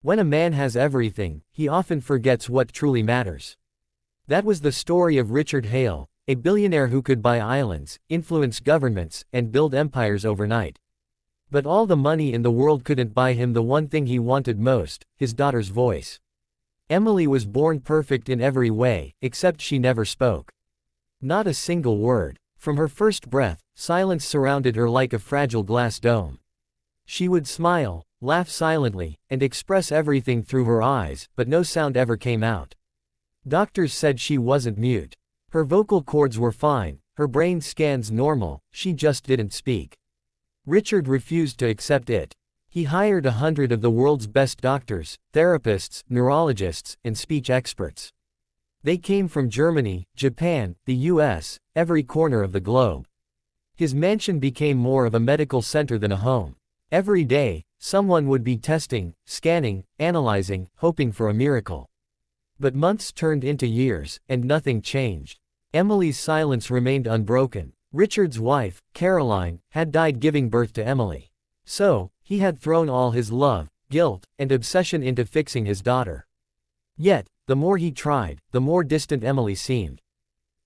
When a man has everything, he often forgets what truly matters. That was the story of Richard Hale, a billionaire who could buy islands, influence governments, and build empires overnight. But all the money in the world couldn't buy him the one thing he wanted most, his daughter's voice. Emily was born perfect in every way, except she never spoke. Not a single word. From her first breath, silence surrounded her like a fragile glass dome. She would smile, laugh silently, and express everything through her eyes, but no sound ever came out. Doctors said she wasn't mute. Her vocal cords were fine, her brain scans normal, she just didn't speak. Richard refused to accept it. He hired 100 of the world's best doctors, therapists, neurologists, and speech experts. They came from Germany, Japan, the US, every corner of the globe. His mansion became more of a medical center than a home. Every day, someone would be testing, scanning, analyzing, hoping for a miracle. But months turned into years, and nothing changed. Emily's silence remained unbroken. Richard's wife, Caroline, had died giving birth to Emily. So, he had thrown all his love, guilt, and obsession into fixing his daughter. Yet, the more he tried, the more distant Emily seemed.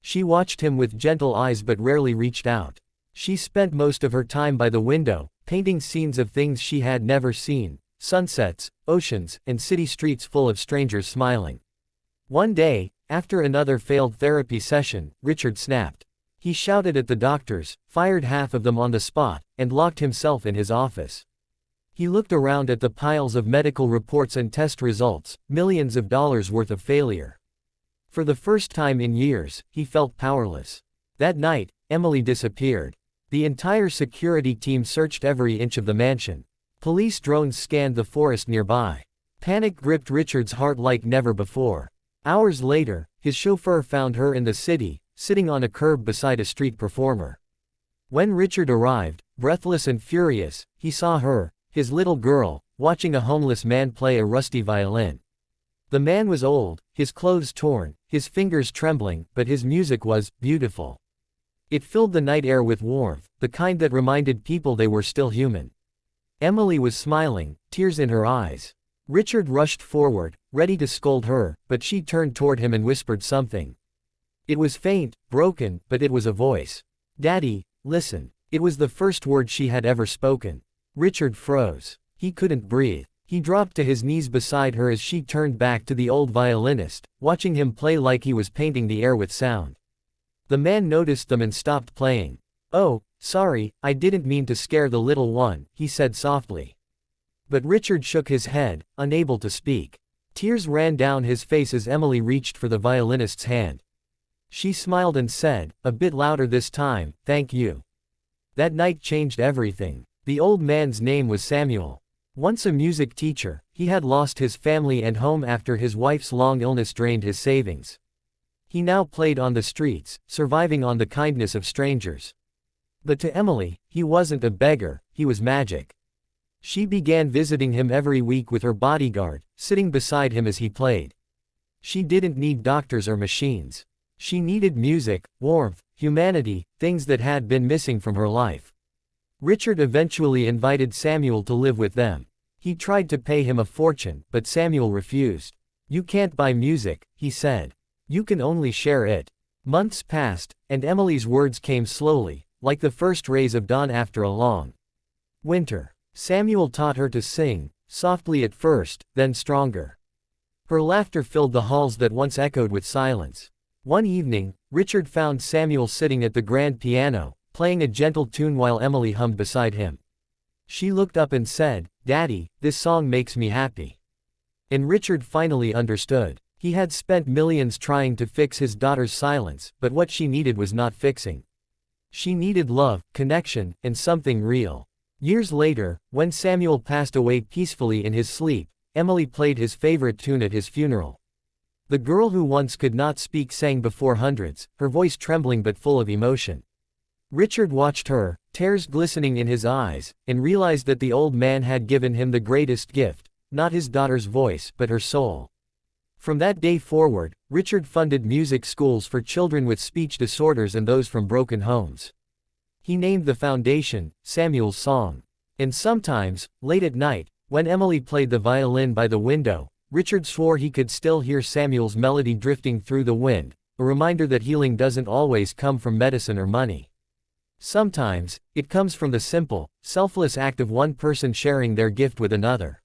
She watched him with gentle eyes but rarely reached out. She spent most of her time by the window, painting scenes of things she had never seen, sunsets, oceans, and city streets full of strangers smiling. One day, after another failed therapy session, Richard snapped. He shouted at the doctors, fired half of them on the spot, and locked himself in his office. He looked around at the piles of medical reports and test results, millions of dollars worth of failure. For the first time in years, he felt powerless. That night, Emily disappeared. The entire security team searched every inch of the mansion. Police drones scanned the forest nearby. Panic gripped Richard's heart like never before. Hours later, his chauffeur found her in the city, sitting on a curb beside a street performer. When Richard arrived, breathless and furious, he saw her, his little girl, watching a homeless man play a rusty violin. The man was old, his clothes torn, his fingers trembling, but his music was beautiful. It filled the night air with warmth, the kind that reminded people they were still human. Emily was smiling, tears in her eyes. Richard rushed forward, ready to scold her, but she turned toward him and whispered something. It was faint, broken, but it was a voice. "Daddy, listen." It was the first word she had ever spoken. Richard froze. He couldn't breathe. He dropped to his knees beside her as she turned back to the old violinist, watching him play like he was painting the air with sound. The man noticed them and stopped playing. "Oh, sorry, I didn't mean to scare the little one," he said softly. But Richard shook his head, unable to speak. Tears ran down his face as Emily reached for the violinist's hand. She smiled and said, a bit louder this time, "Thank you." That night changed everything. The old man's name was Samuel. Once a music teacher, he had lost his family and home after his wife's long illness drained his savings. He now played on the streets, surviving on the kindness of strangers. But to Emily, he wasn't a beggar, he was magic. She began visiting him every week with her bodyguard, sitting beside him as he played. She didn't need doctors or machines. She needed music, warmth, humanity, things that had been missing from her life. Richard eventually invited Samuel to live with them. He tried to pay him a fortune, but Samuel refused. "You can't buy music," he said. "You can only share it." Months passed, and Emily's words came slowly, like the first rays of dawn after a long winter. Samuel taught her to sing, softly at first, then stronger. Her laughter filled the halls that once echoed with silence. One evening, Richard found Samuel sitting at the grand piano, playing a gentle tune while Emily hummed beside him. She looked up and said, "Daddy, this song makes me happy." And Richard finally understood. He had spent millions trying to fix his daughter's silence, but what she needed was not fixing. She needed love, connection, and something real. Years later, when Samuel passed away peacefully in his sleep, Emily played his favorite tune at his funeral. The girl who once could not speak sang before hundreds, her voice trembling but full of emotion. Richard watched her, tears glistening in his eyes, and realized that the old man had given him the greatest gift, not his daughter's voice, but her soul. From that day forward, Richard funded music schools for children with speech disorders and those from broken homes. He named the foundation, Samuel's Song. And sometimes, late at night, When Emily played the violin by the window, Richard swore he could still hear Samuel's melody drifting through the wind, a reminder that healing doesn't always come from medicine or money. Sometimes, it comes from the simple, selfless act of one person sharing their gift with another.